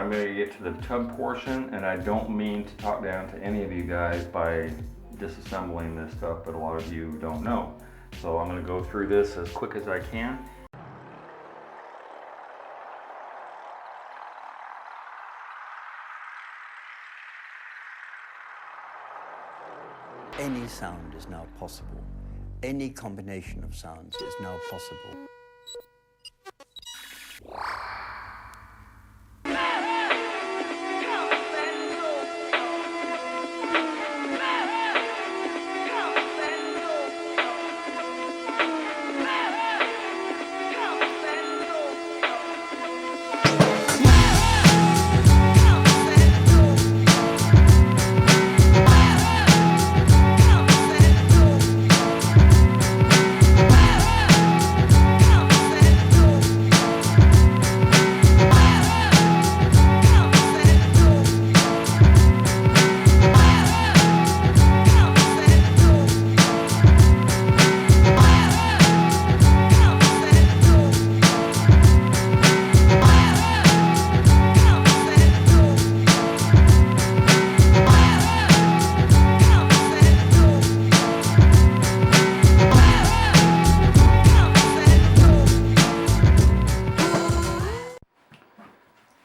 I'm going to get to the tub portion, and I don't mean to talk down to any of you guys by disassembling this stuff, but a lot of you don't know. So I'm going to go through this as quick as I can. Any sound is now possible. Any combination of sounds is now possible.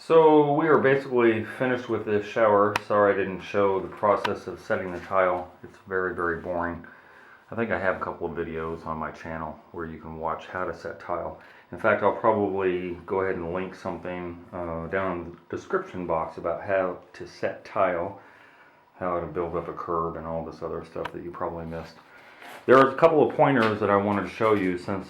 So we are basically finished with this shower. Sorry I didn't show the process of setting the tile. It's very, very boring. I think I have a couple of videos on my channel where you can watch how to set tile. In fact, I'll probably go ahead and link something down in the description box about how to set tile, how to build up a curb, and all this other stuff that you probably missed. There are a couple of pointers that I wanted to show you, since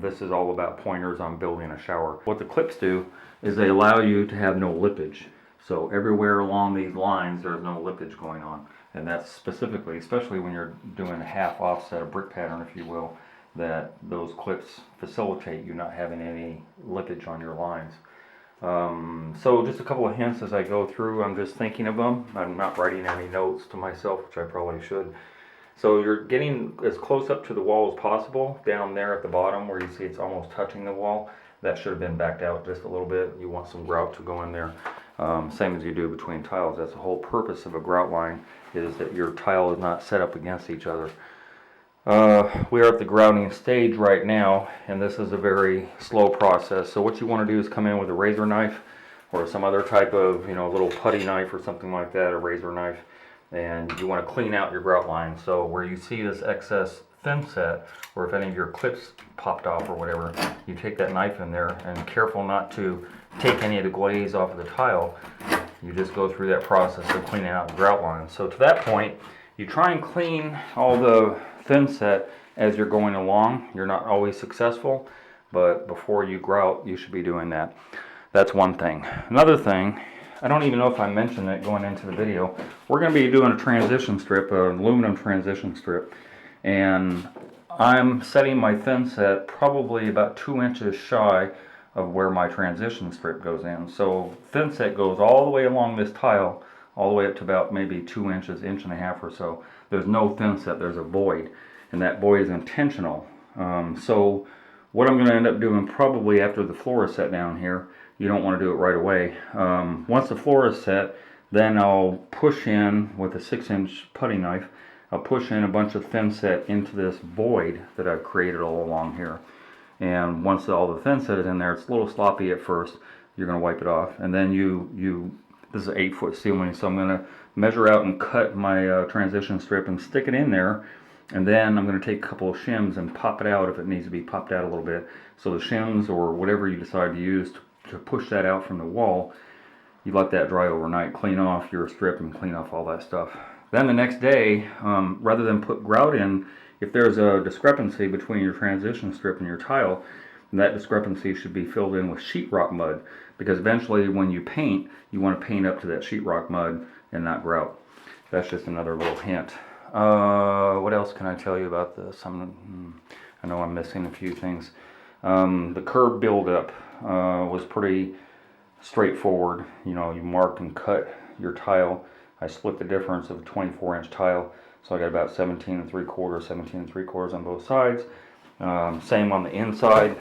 this is all about pointers on building a shower. What the clips do is they allow you to have no lippage. So everywhere along these lines there's no lippage going on. And that's specifically, especially when you're doing a half offset, a brick pattern if you will, that those clips facilitate you not having any lippage on your lines. So just a couple of hints as I go through. I'm just thinking of them. I'm not writing any notes to myself, which I probably should. So you're getting as close up to the wall as possible. Down there at the bottom where you see it's almost touching the wall, that should have been backed out just a little bit. You want some grout to go in there. Same as you do between tiles. That's the whole purpose of a grout line, is that your tile is not set up against each other. We are at the grouting stage right now, and this is a very slow process. So what you want to do is come in with a razor knife or some other type of, little putty knife or something like that, a razor knife, and you want to clean out your grout line. So where you see this excess thin set, or if any of your clips popped off or whatever, you take that knife in there, and careful not to take any of the glaze off of the tile. You just go through that process of cleaning out the grout line. So to that point, you try and clean all the thin set as you're going along. You're not always successful, but before you grout, you should be doing that. That's one thing. Another thing, I don't even know if I mentioned it going into the video, we're going to be doing a transition strip, an aluminum transition strip, and I'm setting my thin set probably about 2 inches shy of where my transition strip goes in. So thin set goes all the way along this tile, all the way up to about maybe 2 inches, inch and a half or so. There's no thin set, there's a void, and that void is intentional. So what I'm going to end up doing probably after the floor is set down here, you don't want to do it right away. Once the floor is set, then I'll push in with a 6-inch putty knife. I'll push in a bunch of thin set into this void that I've created all along here. And once all the thin set is in there, it's a little sloppy at first. You're going to wipe it off, and then this is an 8-foot ceiling, so I'm going to measure out and cut my transition strip and stick it in there. And then I'm going to take a couple of shims and pop it out if it needs to be popped out a little bit. So the shims, or whatever you decide to use to push that out from the wall, you let that dry overnight, clean off your strip and clean off all that stuff. Then the next day, rather than put grout in, if there's a discrepancy between your transition strip and your tile, that discrepancy should be filled in with sheetrock mud, because eventually when you paint, you want to paint up to that sheetrock mud and not grout. That's just another little hint. What else can I tell you about this? I know I'm missing a few things. The curb buildup was pretty straightforward. You mark and cut your tile. I split the difference of a 24-inch tile, so I got about 17 3/4 on both sides. Same on the inside.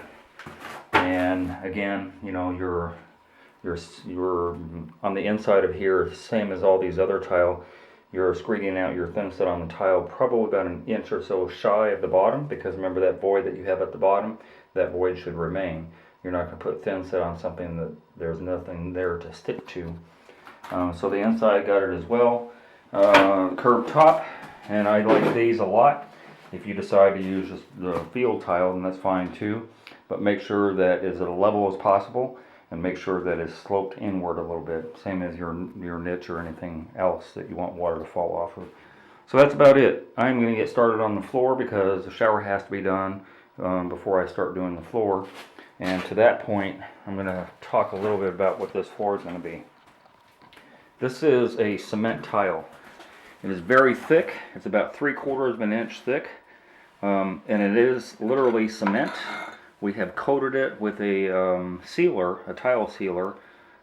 And again, your you're on the inside of here, same as all these other tile, you're screening out your thin set on the tile probably about an inch or so shy of the bottom, because remember that void that you have at the bottom, that void should remain. You're not going to put thin set on something that there's nothing there to stick to. So the inside got it as well. Curved top, and I like these a lot. If you decide to use just the field tile, then that's fine too. But make sure that is as level as possible, and make sure that it's sloped inward a little bit, same as your niche or anything else that you want water to fall off of. So that's about it. I'm going to get started on the floor because the shower has to be done before I start doing the floor. And to that point, I'm going to talk a little bit about what this floor is going to be. This is a cement tile. It is very thick. It's about 3/4 of an inch thick, and it is literally cement. We have coated it with a sealer, a tile sealer.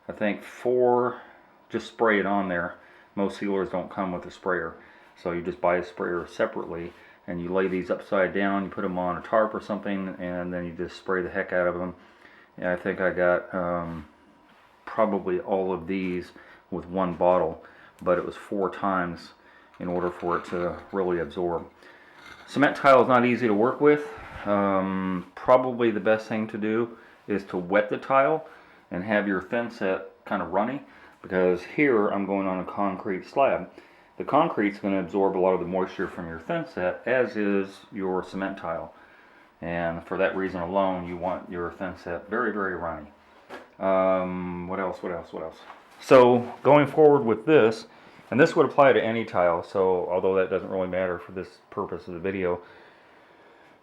I think 4, just spray it on there. Most sealers don't come with a sprayer, so you just buy a sprayer separately, and you lay these upside down. You put them on a tarp or something, and then you just spray the heck out of them. And I think I got probably all of these with one bottle, but it was 4 times in order for it to really absorb. Cement tile is not easy to work with. Probably the best thing to do is to wet the tile and have your thin set kind of runny, because here I'm going on a concrete slab. The concrete's going to absorb a lot of the moisture from your thin set, as is your cement tile. And for that reason alone, you want your thin set very, very runny. What else? So going forward with this, and this would apply to any tile, so although that doesn't really matter for this purpose of the video,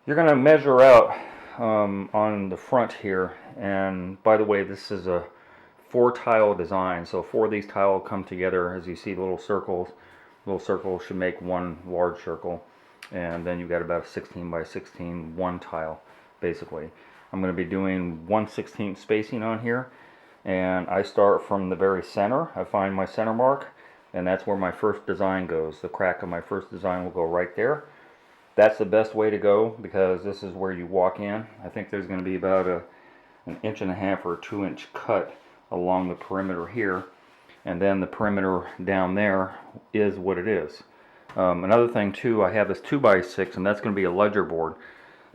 you're going to measure out on the front here. And by the way, this is a 4 tile design, so 4 of these tiles come together. As you see, little circles should make one large circle, and then you've got about a 16 by 16 one tile basically. I'm going to be doing 1/16 spacing on here, and I start from the very center. I find my center mark, and that's where my first design goes. The crack of my first design will go right there. That's the best way to go, because this is where you walk in. I think there's going to be about an 1.5 or 2 inch cut along the perimeter here, and then the perimeter down there is what it is. Another thing too, I have this 2x6, and that's going to be a ledger board.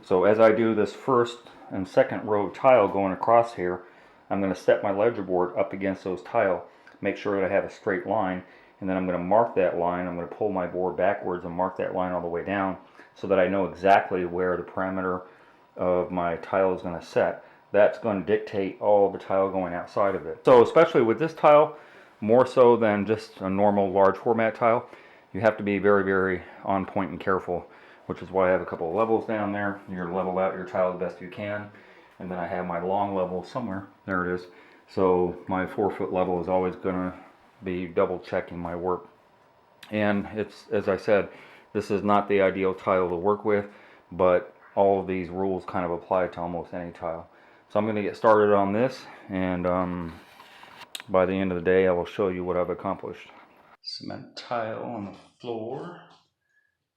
So as I do this first and second row tile going across here, I'm going to set my ledger board up against those tile, make sure that I have a straight line, and then I'm going to mark that line. I'm going to pull my board backwards and mark that line all the way down, so that I know exactly where the perimeter of my tile is going to set. That's going to dictate all the tile going outside of it. So especially with this tile, more so than just a normal large format tile, you have to be very, very on point and careful, which is why I have a couple of levels down there. You're level out your tile the best you can, and then I have my long level somewhere. There it is. So my 4-foot level is always going to be double checking my work. And it's, as I said, this is not the ideal tile to work with, but all of these rules kind of apply to almost any tile. So I'm going to get started on this, and by the end of the day I will show you what I've accomplished. Cement tile on the floor,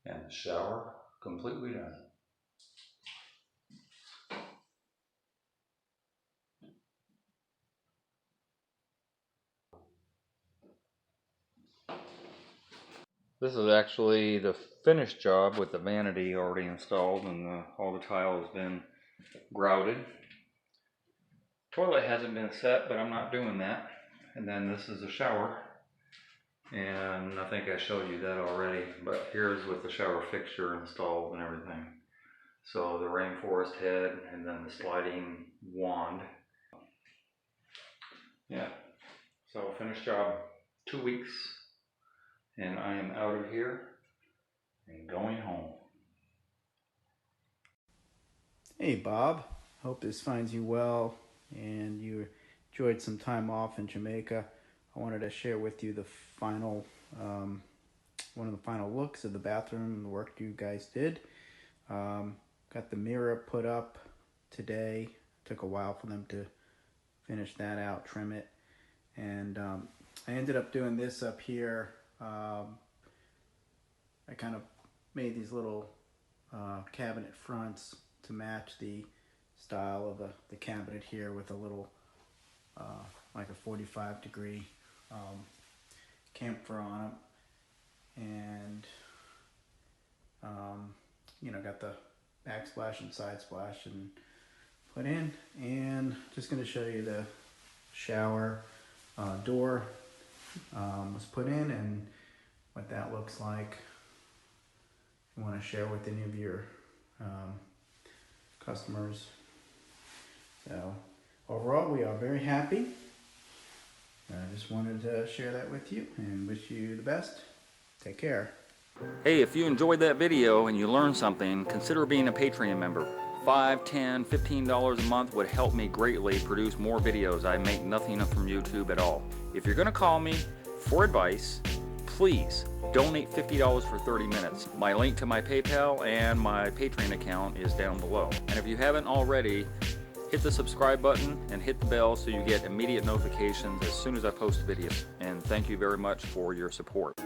and the shower completely done. This is actually the finished job with the vanity already installed, and all the tile has been grouted. Toilet hasn't been set, but I'm not doing that. And then this is the shower, and I think I showed you that already, but here's with the shower fixture installed and everything. So the rainforest head, and then the sliding wand. Yeah, so finished job, 2 weeks, and I am out of here and going home. Hey Bob, hope this finds you well and you enjoyed some time off in Jamaica. I wanted to share with you the final, one of the final looks of the bathroom and the work you guys did. Got the mirror put up today. Took a while for them to finish that out, trim it, and I ended up doing this up here. I kind of made these little cabinet fronts to match the style of the cabinet here, with a little like a 45-degree camphor on them, and you know, got the backsplash and side splash and put in. And just going to show you the shower door was put in and what that looks like. If you want to share with any of your customers. So overall, we are very happy. I just wanted to share that with you and wish you the best. Take care. Hey, if you enjoyed that video and you learned something, consider being a Patreon member. $5, $10, $15 a month would help me greatly produce more videos. I make nothing from YouTube at all. If you're gonna call me for advice, please donate $50 for 30 minutes. My link to my PayPal and my Patreon account is down below. And if you haven't already, hit the subscribe button and hit the bell so you get immediate notifications as soon as I post videos. And thank you very much for your support.